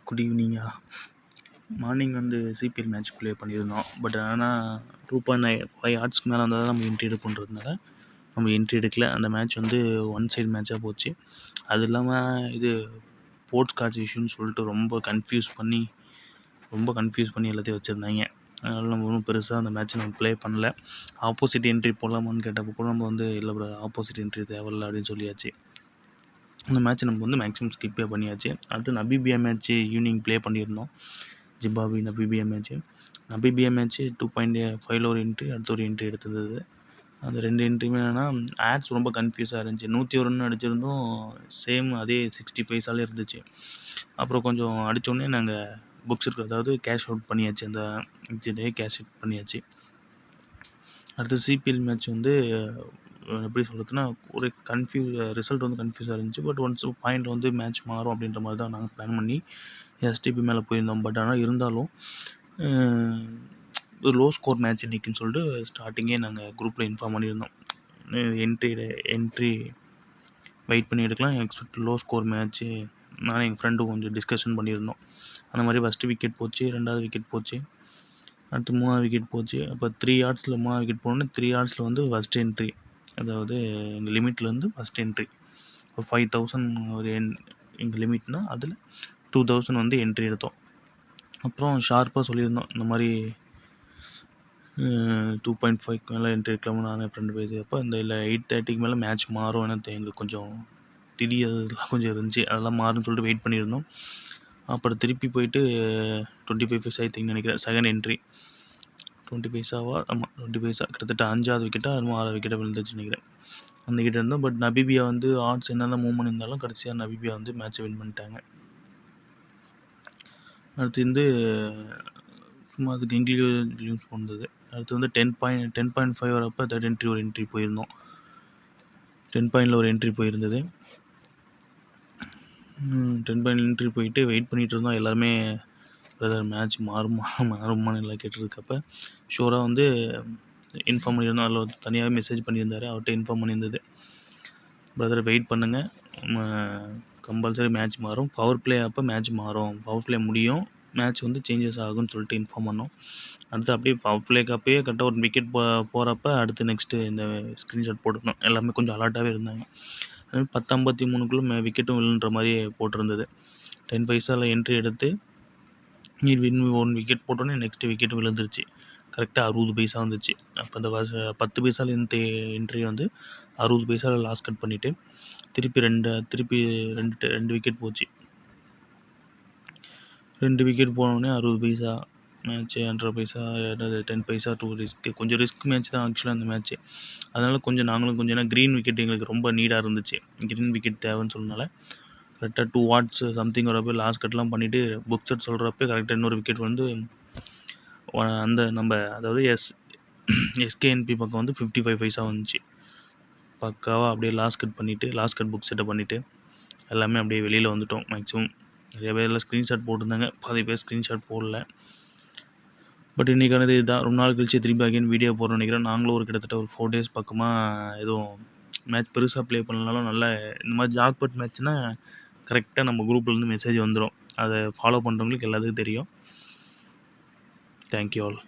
Good ஈவினிங்கா. Morning வந்து CPL match play பண்ணியிருந்தோம். But ஆனால் 2.5 ஹார்ஸ்க்கு மேலே வந்தால் தான் நம்ம என்ட்ரி எடுப்போன்றதுனால நம்ம என்ட்ரி எடுக்கல. அந்த மேட்ச் வந்து ஒன் சைடு மேட்சாக போச்சு. அது இல்லாமல் இது ஸ்போர்ட்ஸ் கார்ட்ஸ் இஷ்யூன்னு சொல்லிட்டு ரொம்ப கன்ஃபியூஸ் பண்ணி எல்லாத்தையும் வச்சுருந்தாங்க. அதனால் நம்ம ஒன்றும் பெருசாக அந்த மேட்ச்சை நம்ம ப்ளே பண்ணல. ஆப்போசிட் என்ட்ரி போடலாமான்னு கேட்டப்போ கூட நம்ம வந்து இல்லை ப்ரோ, ஆப்போசிட் என்ட்ரி தேவையில்லை அப்படின்னு சொல்லியாச்சு. அந்த மேட்ச் நம்ம வந்து மேக்ஸிமம் ஸ்கிப்பே பண்ணியாச்சு. அடுத்து நபீபியா மேட்ச்சு ஈவினிங் ப்ளே பண்ணியிருந்தோம். ஜிம்பாப்வே நபீபியா மேட்ச்சு 2.5 ஒரு என்ட்ரி, அடுத்த ஒரு என்ட்ரி எடுத்திருந்தது. அந்த 2 என்ட்ரியுமே என்னென்னா ஆட்ஸ் ரொம்ப கன்ஃபியூஸாக இருந்துச்சு. 101 ரன் அடிச்சிருந்தோம், சேம் அதே 60 பைசாலே இருந்துச்சு. அப்புறம் கொஞ்சம் அடித்தோடனே நாங்கள் புக்ஸ் இருக்கு, அதாவது கேஷ் அவுட் பண்ணியாச்சு. அந்த டே கேஷ் அவுட் பண்ணியாச்சு. அடுத்து சிபிஎல் மேட்ச் வந்து எப்படி சொல்கிறதுனா ஒரு ரிசல்ட் வந்து கன்ஃபியூஸாக இருந்துச்சு. பட் ஒன்ஸ் பாயிண்ட் வந்து மேட்ச் மாறும் அப்படின்ற மாதிரி தான் நாங்கள் பிளான் பண்ணி எஸ்டிபி மேலே போயிருந்தோம். பட் ஆனால் இருந்தாலும் ஒரு லோ ஸ்கோர் மேட்ச் இன்றைக்குன்னு சொல்லிட்டு ஸ்டார்டிங்கே நாங்கள் குரூப்பில் இன்ஃபார்ம் பண்ணியிருந்தோம். என்ட்ரி வெயிட் பண்ணி எடுக்கலாம், எக்ஸ்பெக்ட் லோ ஸ்கோர் மேட்ச்சு. நானும் எங்கள் ஃப்ரெண்டும் கொஞ்சம் டிஸ்கஷன் பண்ணியிருந்தோம். அந்த மாதிரி ஃபஸ்ட்டு விக்கெட் போச்சு, 2வது விக்கெட் போச்சு, அடுத்து 3வது விக்கெட் போச்சு. அப்போ 3 ஹார்ஸில் 3வது விக்கெட் போனோன்னே 3 ஹார்ஸில் வந்து ஃபஸ்ட் என்ட்ரி, அதாவது எங்கள் லிமிட்லேருந்து ஃபஸ்ட் என்ட்ரி 5000 ஒரு எங்கள் லிமிட்னால் அதில் 2000 வந்து என்ட்ரி எடுத்தோம். அப்புறம் ஷார்ப்பாக சொல்லியிருந்தோம், இந்த மாதிரி 2.5 மேலே என்ட்ரி எடுக்கலாம்னு நான் என் ஃப்ரெண்டு பேசியப்போ இந்த இல்லை 8:30 மேலே மேட்ச் மாறும் எங்களுக்கு கொஞ்சம் திடீர்லாம் கொஞ்சம் இருந்துச்சு. அதெல்லாம் மாறும்னு சொல்லிட்டு வெயிட் பண்ணியிருந்தோம். அப்புறம் திருப்பி போயிட்டு 25 பைசா நினைக்கிறேன் செகண்ட் என்ட்ரி 20 பைசாவா, ஆமாம் 20 பைசா, கிட்டத்தட்ட 5வது விக்கெட்டாக அதுவும் 6வது விக்கெட்டாக விழுந்துச்சு நினைக்கிறேன். அந்த கிட்ட இருந்தோம். பட் நபீபியா வந்து ஆட்ஸ் என்ன தான் மூவ்மெண்ட் இருந்தாலும் கடைசியாக நபீபியா வந்து மேட்ச்சை வின் பண்ணிட்டாங்க. அடுத்து வந்து சும்மா அதுக்கு இங்கிலீஷ் போனது. அடுத்து வந்து 10.5 வரப்போ தேர்ட் என்ட்ரி ஒரு என்ட்ரி போயிருந்தோம். 10 ஒரு என்ட்ரி போயிருந்தது. 10 என்ட்ரி போயிட்டு வெயிட் பண்ணிகிட்டு இருந்தோம். எல்லாருமே பிரதர் மேட்ச் மாறுமான்னு எல்லாம் கேட்டுருக்கப்ப ஷூராக வந்து இன்ஃபார்ம் பண்ணியிருந்தோம். அதில் தனியாகவே மெசேஜ் பண்ணியிருந்தார், அவர்கிட்ட இன்ஃபார்ம் பண்ணியிருந்தது, பிரதர் வெயிட் பண்ணுங்கள், கம்பல்சரி மேட்ச் மாறும், பவர் பிளே அப்போ மேட்ச் மாறும், பவர் பிளே முடியும், மேட்ச் வந்து சேஞ்சஸ் ஆகும்னு சொல்லிட்டு இன்ஃபார்ம் பண்ணோம். அடுத்து அப்படியே பவர் பிளேக்கு அப்போயே கரெக்டாக ஒரு விக்கெட் போகிறப்ப அடுத்து நெக்ஸ்ட்டு இந்த ஸ்க்ரீன்ஷாட் போட்டுருந்தோம். எல்லாமே கொஞ்சம் அலர்ட்டாகவே இருந்தாங்க. அது 10:53 விக்கெட்டும் விழுன்ற மாதிரி போட்டிருந்தது. 10 பைசாவில் என்ட்ரி எடுத்து ஒன் விக்கெட் போட்டோன்னே நெக்ஸ்ட்டு விக்கெட் விழுந்துருச்சு. கரெக்டாக 60 பைசா வந்துச்சு. அப்போ அந்த 10 பைசாவில் இந்த என்ட்ரி வந்து 60 பைசாவில் லாஸ் கட் பண்ணிவிட்டு திருப்பி ரெண்டு விக்கெட் போச்சு. 2 விக்கெட் போனோடனே 60 பைசா மேட்ச்சு 1.5 பைசா, 10 பைசா, 2 ரிஸ்க்கு. கொஞ்சம் ரிஸ்க் மேட்ச் தான் ஆக்சுவலாக அந்த மேட்ச்சு. அதனால் கொஞ்சம் நாங்களும் கொஞ்சம் ஏன்னா க்ரீன் விக்கெட் எங்களுக்கு ரொம்ப நீடாக இருந்துச்சு. க்ரீன் விக்கெட் தேவைன்னு சொன்னனால கரெக்டாக 2 வாட்ஸ் சம்திங் வரப்போ லாஸ் கட்லாம் பண்ணிவிட்டு புக் செட் சொல்கிறப்ப கரெக்டாக இன்னொரு விக்கெட் வந்து அந்த நம்ம அதாவது எஸ்கேஎன்பி பக்கம் வந்து 55 பைசா வந்துச்சு. பக்காவாக அப்படியே லாஸ் கட் புக் செட்டை பண்ணிவிட்டு எல்லாமே அப்படியே வெளியில் வந்துவிட்டோம். மேக்ஸிமம் நிறைய பேர் எல்லாம் ஸ்க்ரீன்ஷாட் போட்டிருந்தாங்க, பாதி பேர் ஸ்க்ரீன்ஷாட் போடல. பட் இன்றைக்கானது இதுதான். ரொம்ப நாள் கழிச்சு திரும்பி அகைன் வீடியோ போடுறோம்னு நினைக்கிறேன். நாங்களும் ஒரு கிட்டத்தட்ட ஒரு 4 days பக்கமாக எதுவும் மேட்ச் பெருசாக ப்ளே பண்ணலனாலும் நல்ல இந்த மாதிரி ஜாக்பாட் மேட்ச்னால் கரெக்டாக நம்ம குரூப்லேருந்து மெசேஜ் வந்துடும். அதை ஃபாலோ பண்ணுறவங்களுக்கு எல்லாத்துக்கும் தெரியும். Thank you all.